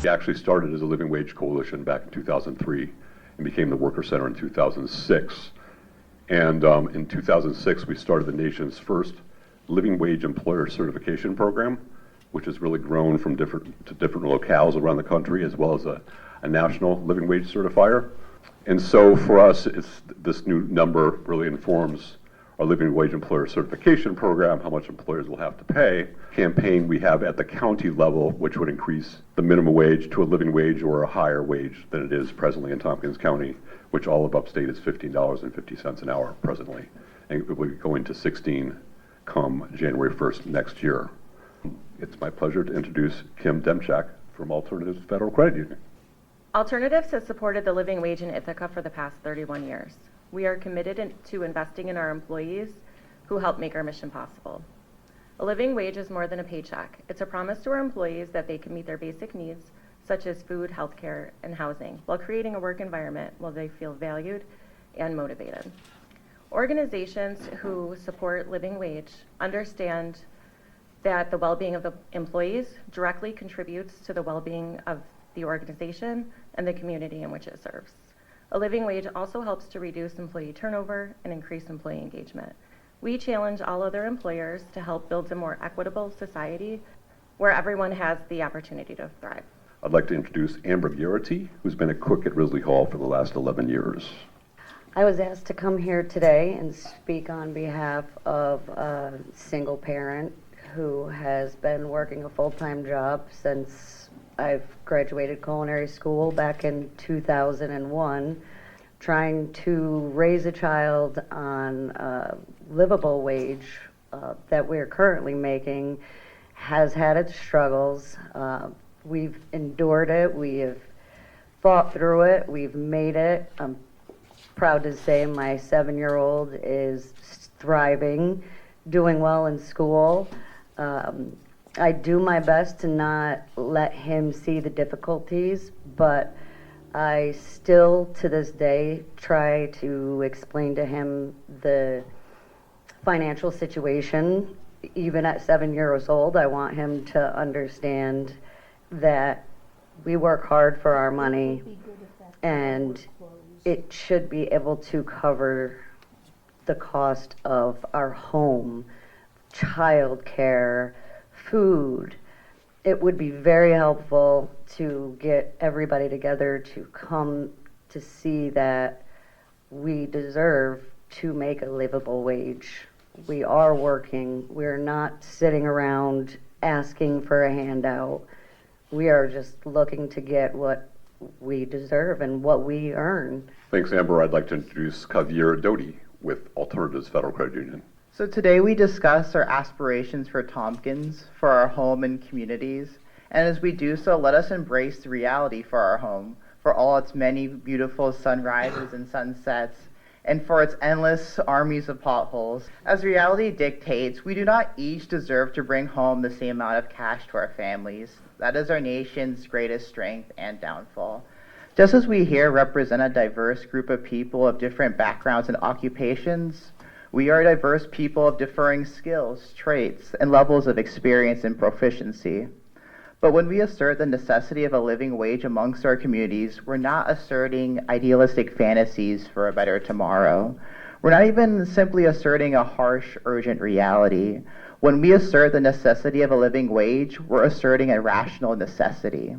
We actually started as a living wage coalition back in 2003 and became the Worker Center in 2006. And in 2006, we started the nation's first living wage employer certification program, which has really grown from different locales around the country, as well as a national living wage certifier. And so for us, this new number really informs our living wage employer certification program, how much employers will have to pay. Campaign we have at the county level, which would increase the minimum wage to a living wage or a higher wage than it is presently in Tompkins County, which all of upstate is $15.50 an hour presently. And it will be going to 16 come January 1st next year. It's my pleasure to introduce Kim Demchak from Alternatives Federal Credit Union. Alternatives has supported the living wage in Ithaca for the past 31 years. We are committed to investing in our employees who help make our mission possible. A living wage is more than a paycheck. It's a promise to our employees that they can meet their basic needs, such as food, healthcare, and housing, while creating a work environment where they feel valued and motivated. Organizations who support living wage understand that the well-being of the employees directly contributes to the well-being of the organization and the community in which it serves. A living wage also helps to reduce employee turnover and increase employee engagement. We challenge all other employers to help build a more equitable society where everyone has the opportunity to thrive. I'd like to introduce Amber Garrity, who's been a cook at Risley Hall for the last 11 years. I was asked to come here today and speak on behalf of a single parent who has been working a full-time job since I've graduated culinary school back in 2001, trying to raise a child on a livable wage that we're currently making has had its struggles. We've endured it, we have fought through it, we've made it. I'm proud to say my 7-year-old is thriving, doing well in school. I do my best to not let him see the difficulties, but I still, to this day, try to explain to him the financial situation. Even at 7 years old, I want him to understand that we work hard for our money, and it should be able to cover the cost of our home, child care, food. It would be very helpful to get everybody together to come to see that we deserve to make a livable wage. We are working. We're not sitting around asking for a handout. We are just looking to get what we deserve and what we earn. Thanks, Amber. I'd like to introduce Javier Doty with Alternatives Federal Credit Union. So today we discuss our aspirations for Tompkins, for our home and communities, and as we do so, let us embrace the reality for our home, for all its many beautiful sunrises and sunsets, and for its endless armies of potholes. As reality dictates, we do not each deserve to bring home the same amount of cash to our families. That is our nation's greatest strength and downfall. Just as we here represent a diverse group of people of different backgrounds and occupations, we are diverse people of differing skills, traits, and levels of experience and proficiency. But when we assert the necessity of a living wage amongst our communities, we're not asserting idealistic fantasies for a better tomorrow. We're not even simply asserting a harsh, urgent reality. When we assert the necessity of a living wage, we're asserting a rational necessity.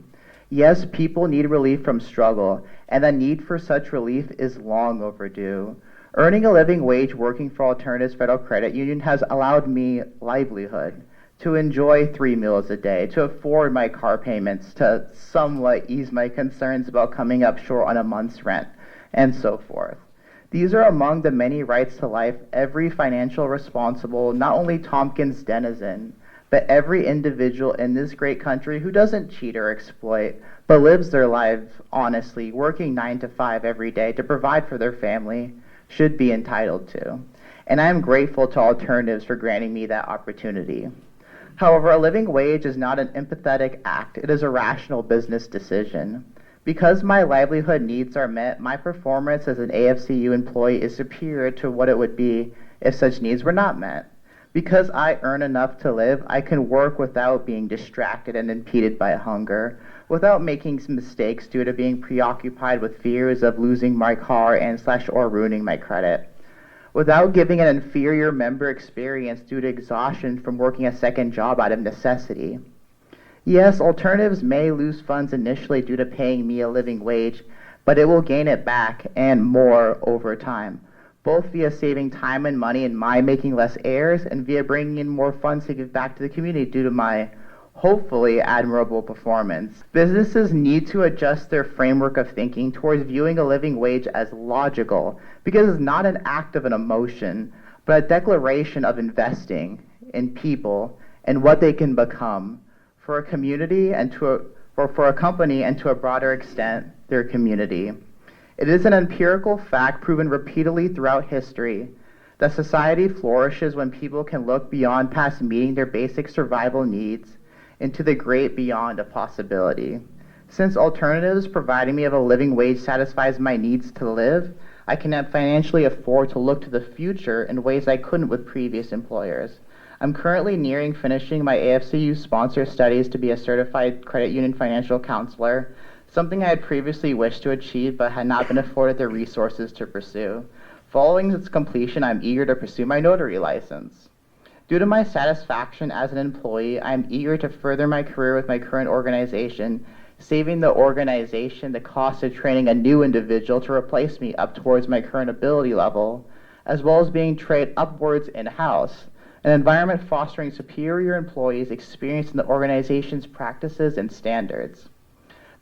Yes, people need relief from struggle, and the need for such relief is long overdue. Earning a living wage working for Alternatives Federal Credit Union has allowed me livelihood, to enjoy 3 meals a day, to afford my car payments, to somewhat ease my concerns about coming up short on a month's rent, and so forth. These are among the many rights to life every financial responsible, not only Tompkins denizen, but every individual in this great country who doesn't cheat or exploit, but lives their lives honestly, working 9 to 5 every day to provide for their family, should be entitled to. And I am grateful to Alternatives for granting me that opportunity. However, a living wage is not an empathetic act, it is a rational business decision. Because my livelihood needs are met, my performance as an AFCU employee is superior to what it would be if such needs were not met. Because I earn enough to live, I can work without being distracted and impeded by hunger, without making some mistakes due to being preoccupied with fears of losing my car and/or ruining my credit, without giving an inferior member experience due to exhaustion from working a second job out of necessity. Yes, alternatives may lose funds initially due to paying me a living wage, but it will gain it back and more over time, both via saving time and money and my making less errors, and via bringing in more funds to give back to the community due to my hopefully admirable performance. Businesses need to adjust their framework of thinking towards viewing a living wage as logical, because it's not an act of an emotion, but a declaration of investing in people and what they can become for a community and for a company, and to a broader extent, their community. It is an empirical fact proven repeatedly throughout history that society flourishes when people can look beyond past meeting their basic survival needs into the great beyond of possibility. Since alternatives providing me of a living wage satisfies my needs to live, I can financially afford to look to the future in ways I couldn't with previous employers. I'm currently nearing finishing my AFCU sponsor studies to be a certified credit union financial counselor, something I had previously wished to achieve but had not been afforded the resources to pursue. Following its completion, I'm eager to pursue my notary license. Due to my satisfaction as an employee, I am eager to further my career with my current organization, saving the organization the cost of training a new individual to replace me up towards my current ability level, as well as being trained upwards in-house, an environment fostering superior employees experienced in the organization's practices and standards.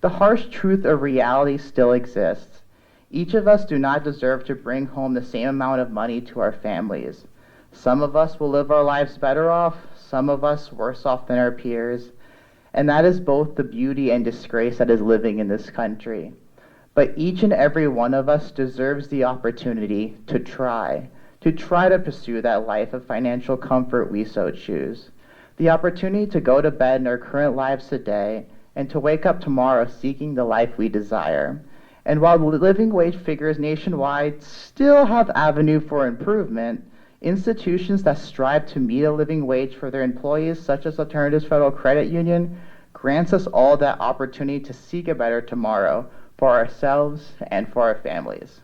The harsh truth of reality still exists. Each of us do not deserve to bring home the same amount of money to our families. Some of us will live our lives better off, some of us worse off than our peers, and that is both the beauty and disgrace that is living in this country. But each and every one of us deserves the opportunity to try to pursue that life of financial comfort we so choose. The opportunity to go to bed in our current lives today and to wake up tomorrow seeking the life we desire. And while the living wage figures nationwide still have avenue for improvement, institutions that strive to meet a living wage for their employees, such as Alternatives Federal Credit Union, grants us all that opportunity to seek a better tomorrow for ourselves and for our families.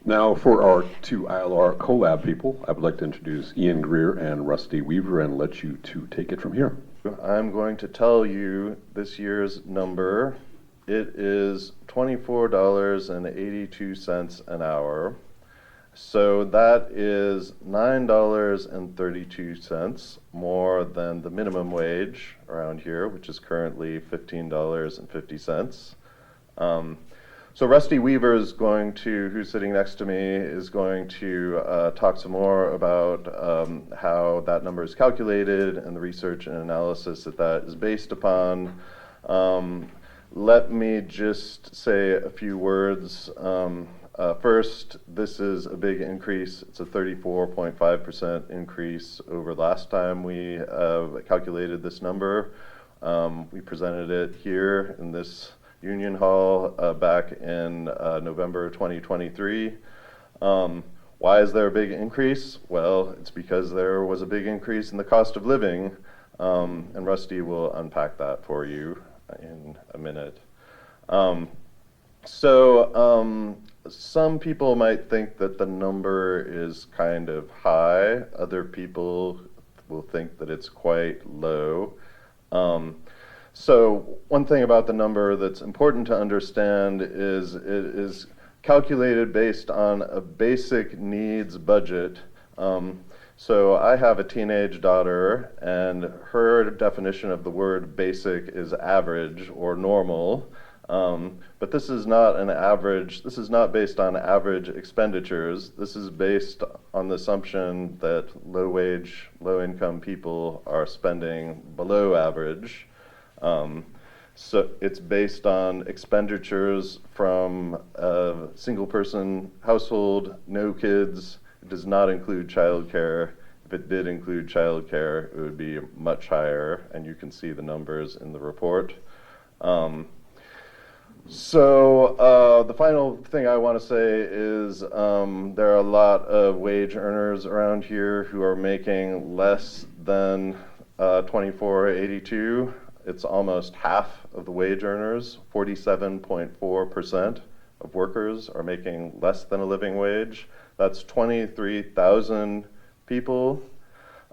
Now, for our two ILR collab people, I would like to introduce Ian Greer and Rusty Weaver and let you two take it from here. I'm going to tell you this year's number. It is $24.82 an hour. So that is $9.32 more than the minimum wage around here, which is currently $15.50. So Rusty Weaver is going to, who's sitting next to me, is going to talk some more about how that number is calculated and the research and analysis that that is based upon. Let me just say a few words. First, this is a big increase. It's a 34.5% increase over last time we calculated this number. We presented it here in this Union Hall back in November 2023. Why is there a big increase? Well, it's because there was a big increase in the cost of living, and Rusty will unpack that for you in a minute. Some people might think that the number is kind of high. Other people will think that it's quite low. So one thing about the number that's important to understand is it is calculated based on a basic needs budget. So I have a teenage daughter, and her definition of the word basic is average or normal. But this is not an average, this is not based on average expenditures. This is based on the assumption that low-wage, low-income people are spending below average. So it's based on expenditures from a single-person household, no kids. It does not include childcare. If it did include childcare, it would be much higher, and you can see the numbers in the report. So the final thing I want to say is there are a lot of wage earners around here who are making less than $24.82. It's almost half of the wage earners. 47.4% of workers are making less than a living wage. That's 23,000 people.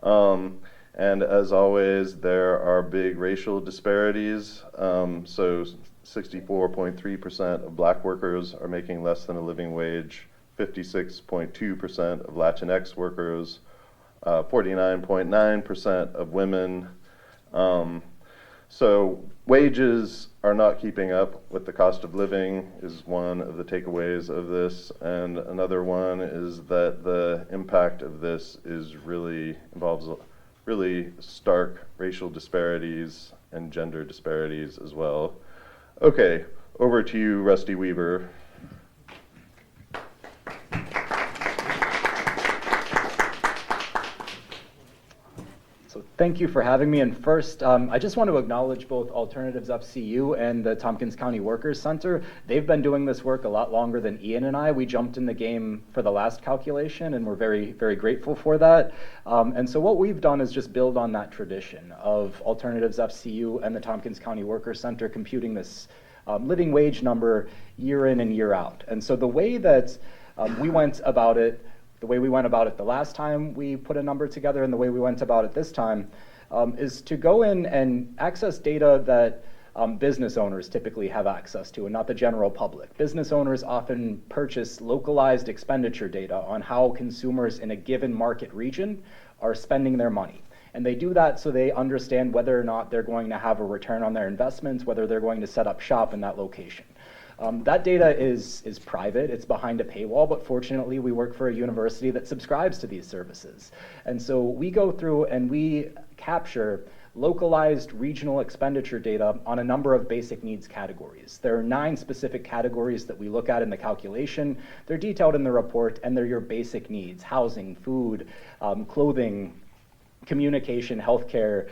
And as always, there are big racial disparities. So 64.3% of black workers are making less than a living wage, 56.2% of Latinx workers, 49.9% of women. So wages are not keeping up with the cost of living is one of the takeaways of this. And another one is that the impact of this involves really stark racial disparities and gender disparities as well. Okay, over to you, Rusty Weaver. So thank you for having me. And first, I just want to acknowledge both Alternatives FCU and the Tompkins County Workers Center. They've been doing this work a lot longer than Ian and I. We jumped in the game for the last calculation, and we're very, very grateful for that. And so what we've done is just build on that tradition of Alternatives FCU and the Tompkins County Workers Center computing this living wage number year in and year out. And so the way that we went about it, the way we went about it the last time we put a number together and the way we went about it this time is to go in and access data that business owners typically have access to and not the general public. Business owners often purchase localized expenditure data on how consumers in a given market region are spending their money. And they do that so they understand whether or not they're going to have a return on their investments, whether they're going to set up shop in that location. That data is private, it's behind a paywall, but fortunately we work for a university that subscribes to these services. And so we go through and we capture localized regional expenditure data on a number of basic needs categories. There are 9 specific categories that we look at in the calculation. They're detailed in the report, and they're your basic needs: housing, food, clothing, communication, healthcare.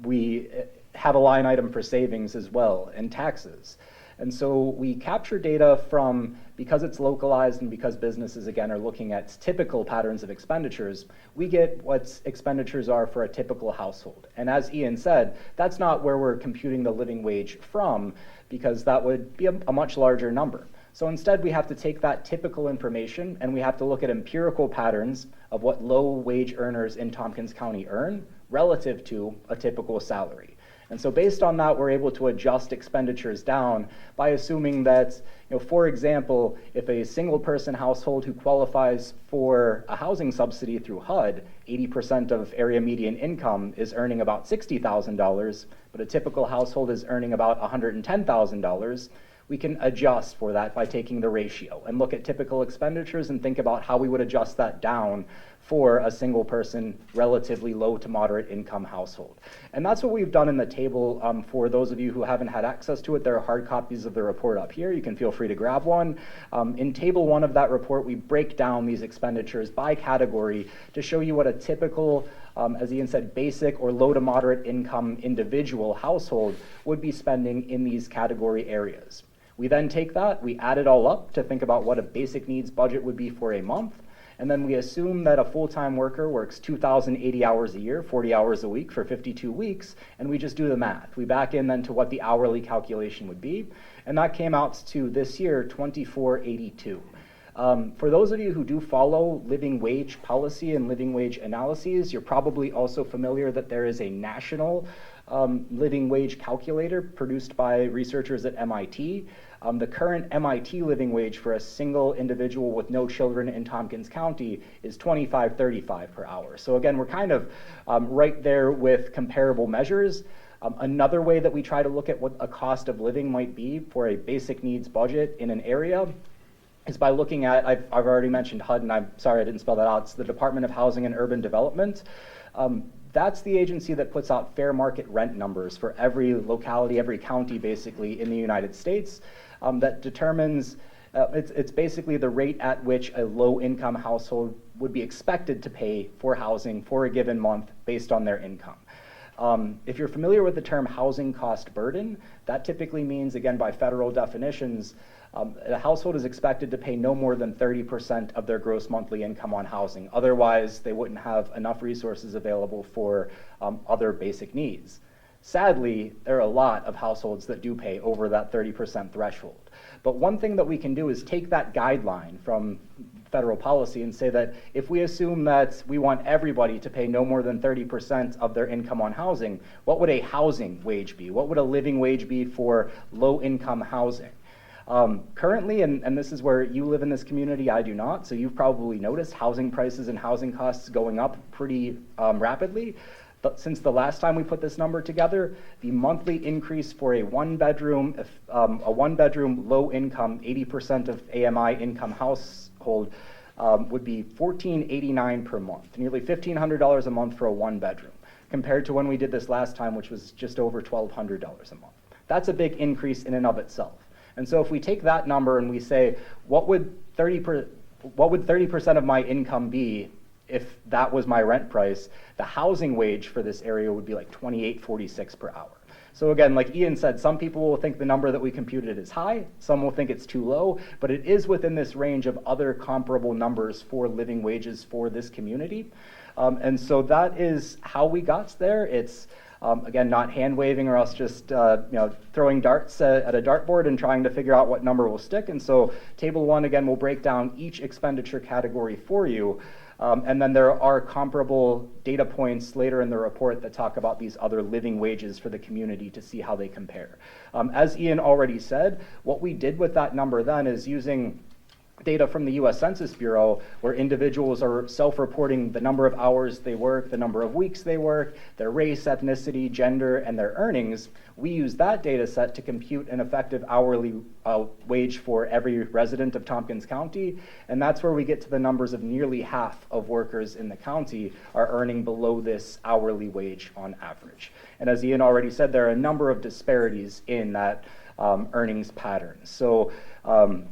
We have a line item for savings as well, and taxes. And so we capture data from, because it's localized and because businesses, again, are looking at typical patterns of expenditures, we get what expenditures are for a typical household. And as Ian said, that's not where we're computing the living wage from, because that would be a much larger number. So instead, we have to take that typical information and we have to look at empirical patterns of what low wage earners in Tompkins County earn relative to a typical salary. And so based on that, we're able to adjust expenditures down by assuming that, for example, if a single person household who qualifies for a housing subsidy through HUD, 80% of area median income is earning about $60,000, but a typical household is earning about $110,000, we can adjust for that by taking the ratio and look at typical expenditures and think about how we would adjust that down for a single person, relatively low to moderate income household. And that's what we've done in the table. For those of you who haven't had access to it, there are hard copies of the report up here. You can feel free to grab one. In table 1 of that report, we break down these expenditures by category to show you what a typical, as Ian said, basic or low to moderate income individual household would be spending in these category areas. We then take that, we add it all up to think about what a basic needs budget would be for a month, and then we assume that a full-time worker works 2,080 hours a year, 40 hours a week for 52 weeks, and we just do the math. We back in then to what the hourly calculation would be, and that came out to this year $24.82. For those of you who do follow living wage policy and living wage analyses, you're probably also familiar that there is a national living wage calculator produced by researchers at MIT. The current MIT living wage for a single individual with no children in Tompkins County is $25.35 per hour. So again, we're kind of right there with comparable measures. Another way that we try to look at what a cost of living might be for a basic needs budget in an area is by looking at, I've already mentioned HUD, and I'm sorry I didn't spell that out, it's the Department of Housing and Urban Development. That's the agency that puts out fair market rent numbers for every locality, every county basically in the United States that determines, it's basically the rate at which a low income household would be expected to pay for housing for a given month based on their income. If you're familiar with the term housing cost burden, that typically means, again, by federal definitions, a household is expected to pay no more than 30% of their gross monthly income on housing. Otherwise, they wouldn't have enough resources available for other basic needs. Sadly, there are a lot of households that do pay over that 30% threshold. But one thing that we can do is take that guideline from federal policy and say that if we assume that we want everybody to pay no more than 30% of their income on housing, what would a housing wage be? What would a living wage be for low-income housing? Currently, and this is where you live in this community, I do not, so you've probably noticed housing prices and housing costs going up pretty rapidly. But since the last time we put this number together, the monthly increase for a one-bedroom, low-income, 80% of AMI income household would be $1,489 per month, nearly $1,500 a month for a one-bedroom, compared to when we did this last time, which was just over $1,200 a month. That's a big increase in and of itself. And so if we take that number and we say, what would 30% of my income be if that was my rent price, the housing wage for this area would be like $28.46 per hour. So again, like Ian said, some people will think the number that we computed is high, some will think it's too low, but it is within this range of other comparable numbers for living wages for this community. And so that is how we got there. It's again, not hand waving or else just throwing darts at a dartboard and trying to figure out what number will stick. And so table 1 again will break down each expenditure category for you. And then there are comparable data points later in the report that talk about these other living wages for the community to see how they compare. As Ian already said, what we did with that number then is using data from the US Census Bureau, where individuals are self-reporting the number of hours they work, the number of weeks they work, their race, ethnicity, gender, and their earnings. We use that data set to compute an effective hourly wage for every resident of Tompkins County, and that's where we get to the numbers of nearly half of workers in the county are earning below this hourly wage on average. And as Ian already said, there are a number of disparities in that earnings pattern. So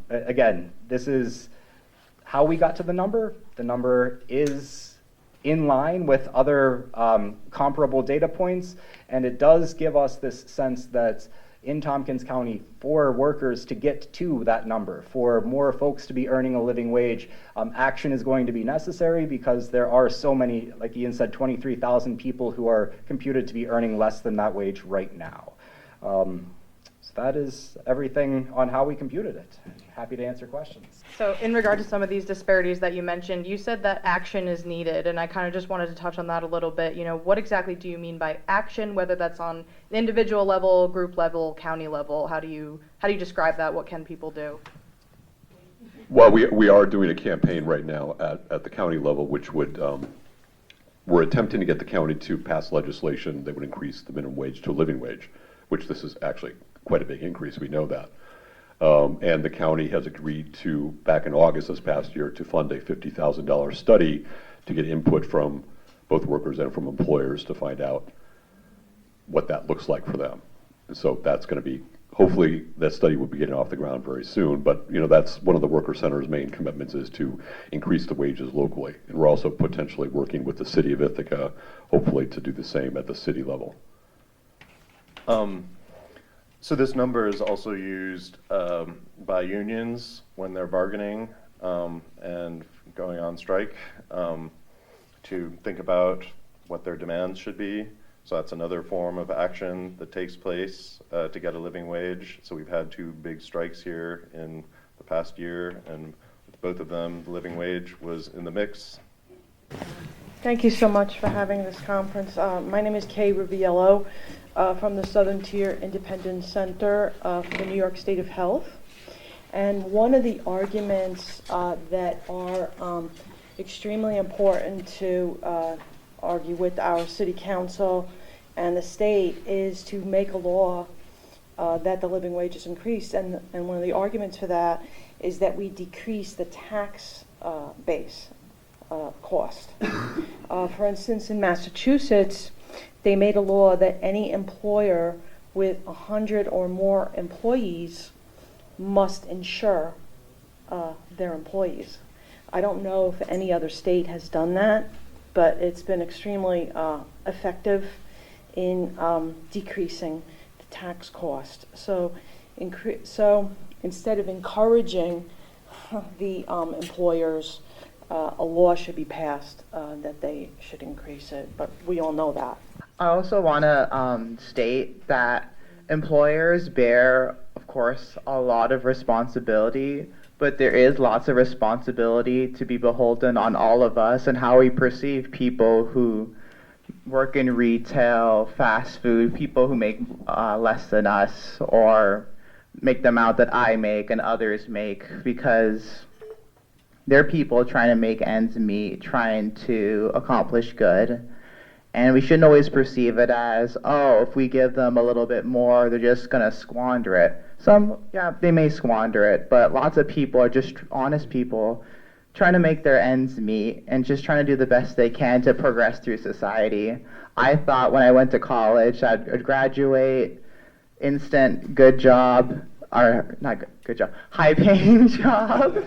again, this is how we got to the number. The number is in line with other comparable data points, and it does give us this sense that in Tompkins County, for workers to get to that number, for more folks to be earning a living wage, action is going to be necessary because there are so many, like Ian said, 23,000 people who are computed to be earning less than that wage right now. So that is everything on how we computed it. Happy to answer questions. So in regard to some of these disparities that you mentioned, you said that action is needed, and I kind of just wanted to touch on that a little bit. What exactly do you mean by action, whether that's on the individual level, group level, county level? How do you describe that? What can people do? Well, we are doing a campaign right now at the county level, which would, we're attempting to get the county to pass legislation that would increase the minimum wage to a living wage, which this is actually quite a big increase, we know that. And the county has agreed to, back in August this past year, to fund a $50,000 study to get input from both workers and from employers to find out what that looks like for them. And so that's going to be, hopefully that study will be getting off the ground very soon, but that's one of the Worker Center's main commitments, is to increase the wages locally. And we're also potentially working with the city of Ithaca, hopefully to do the same at the city level. So this number is also used by unions when they're bargaining and going on strike to think about what their demands should be. So that's another form of action that takes place to get a living wage. So we've had 2 big strikes here in the past year, and with both of them, the living wage was in the mix. Thank you so much for having this conference. My name is Kay Riviello from the Southern Tier Independent Center for the New York State of Health. And one of the arguments that are extremely important to argue with our city council and the state is to make a law that the living wage is increased. And one of the arguments for that is that we decrease the tax base cost. For instance, in Massachusetts, they made a law that any employer with 100 or more employees must insure their employees. I don't know if any other state has done that, but it's been extremely effective in decreasing the tax cost. So instead of encouraging the employers, a law should be passed that they should increase it, but we all know that. I also want to state that employers bear, of course, a lot of responsibility, but there is lots of responsibility to be beholden on all of us and how we perceive people who work in retail, fast food, people who make less than us or make the amount that I make and others make, because they're people trying to make ends meet, trying to accomplish good. And we shouldn't always perceive it as, oh, if we give them a little bit more, they're just going to squander it. Some, yeah, they may squander it, but lots of people are just honest people trying to make their ends meet and just trying to do the best they can to progress through society. I thought when I went to college I'd graduate, instant good job, or not good job, high-paying job.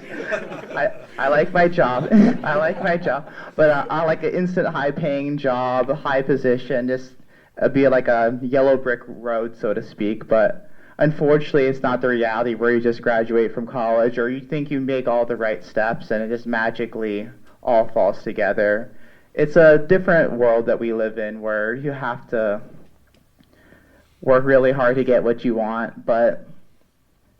I like my job. I like my job, but I like an instant high-paying job, a high position, just be like a yellow brick road, so to speak. But unfortunately, it's not the reality where you just graduate from college or you think you make all the right steps and it just magically all falls together. It's a different world that we live in where you have to work really hard to get what you want, but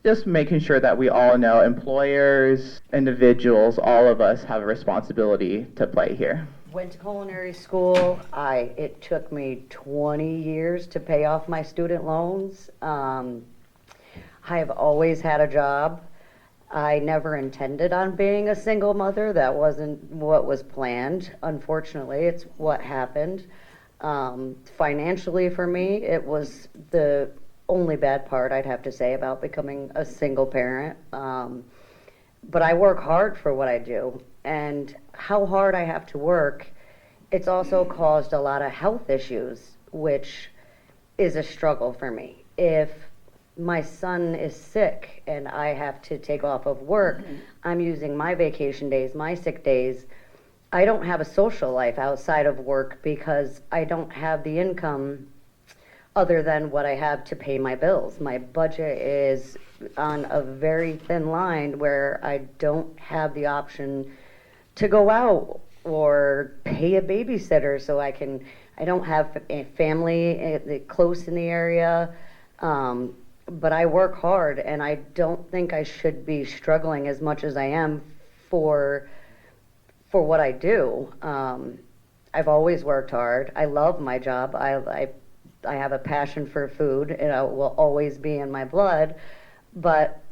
just making sure that we all know employers, individuals, all of us have a responsibility to play here. Went to culinary school. It took me 20 years to pay off my student loans. I have always had a job. I never intended on being a single mother. That wasn't what was planned. Unfortunately, it's what happened. Financially for me, it was the only bad part I'd have to say about becoming a single parent. But I work hard for what I do, and how hard I have to work, it's also caused a lot of health issues, which is a struggle for me. If my son is sick and I have to take off of work, I'm using my vacation days, my sick days. I don't have a social life outside of work because I don't have the income other than what I have to pay my bills. My budget is on a very thin line where I don't have the option to go out or pay a babysitter, so I don't have a family close in the area. But I work hard, and I don't think I should be struggling as much as I am for what I do. I've always worked hard. I love my job. I have a passion for food, and it will always be in my blood, but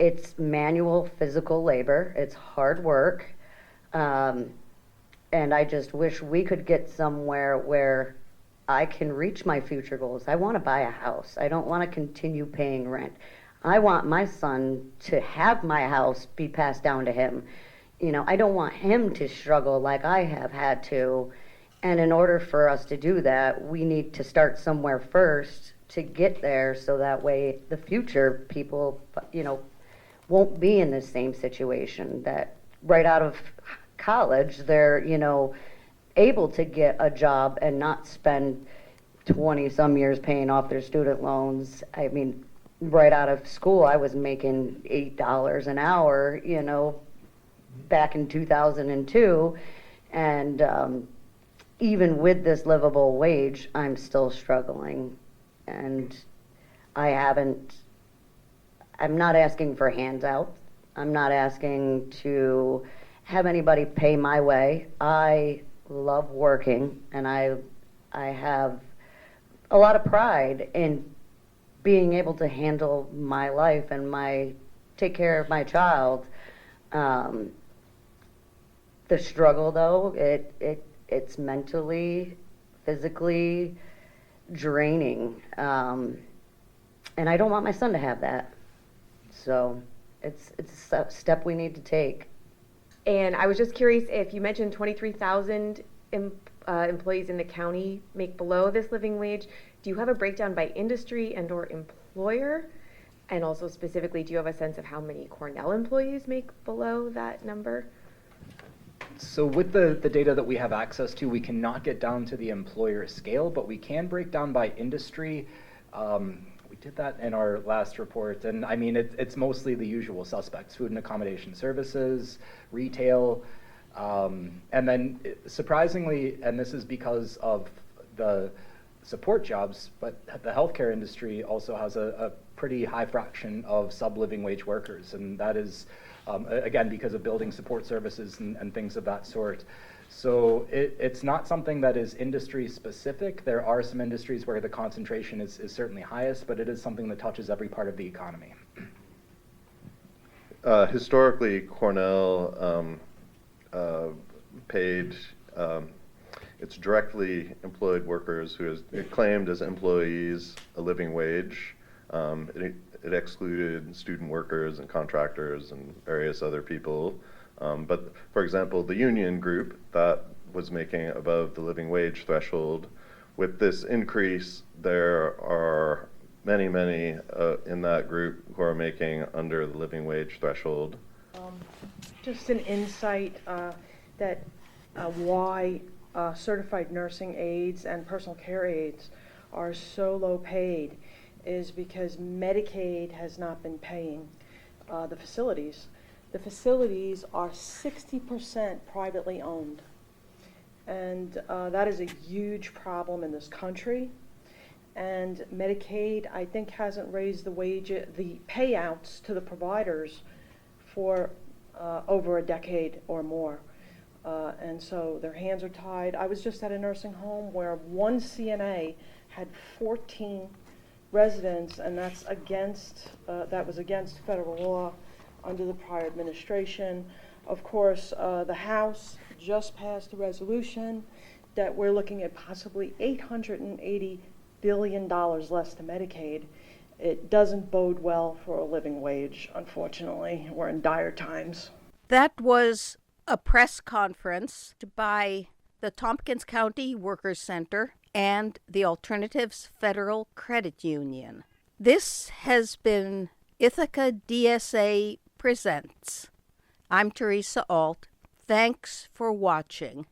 it's manual physical labor. It's hard work. And I just wish we could get somewhere where I can reach my future goals. I want to buy a house. I don't want to continue paying rent. I want my son to have my house be passed down to him. You know, I don't want him to struggle like I have had to. And in order for us to do that, we need to start somewhere first to get there, so that way the future people, won't be in the same situation, that right out of college, they're, able to get a job and not spend 20 some years paying off their student loans. I mean, right out of school, I was making $8 an hour, back in 2002. And even with this livable wage, I'm still struggling. And I'm not asking for handouts. I'm not asking to have anybody pay my way. I love working, and I have a lot of pride in being able to handle my life and take care of my child. The struggle, though, it's mentally, physically draining, and I don't want my son to have that. So it's a step we need to take. And I was just curious, if you mentioned 23,000 employees in the county make below this living wage, do you have a breakdown by industry and or employer? And also specifically, do you have a sense of how many Cornell employees make below that number? So with the data that we have access to, we cannot get down to the employer scale, but we can break down by industry. We did that in our last report, and I mean, it's mostly the usual suspects: food and accommodation services, retail, and then surprisingly, and this is because of the support jobs, but the healthcare industry also has a pretty high fraction of sub-living wage workers, and that is, again, because of building support services and things of that sort. So it's not something that is industry specific. There are some industries where the concentration is certainly highest, but it is something that touches every part of the economy. Historically, Cornell paid its directly employed workers who is claimed as employees a living wage. It excluded student workers and contractors and various other people. But for example, the union group that was making above the living wage threshold, with this increase, there are many in that group who are making under the living wage threshold. Just an insight that why certified nursing aides and personal care aides are so low paid is because Medicaid has not been paying the facilities. The facilities are 60% privately owned. And that is a huge problem in this country. And Medicaid, I think, hasn't raised the payouts to the providers for over a decade or more. And so their hands are tied. I was just at a nursing home where one CNA had 14 residents, and that was against federal law under the prior administration. Of course, the House just passed a resolution that we're looking at possibly $880 billion less to Medicaid. It doesn't bode well for a living wage, unfortunately. We're in dire times. That was a press conference by the Tompkins County Workers Center and the Alternatives Federal Credit Union. This has been Ithaca DSA Presents. I'm Teresa Alt. Thanks for watching.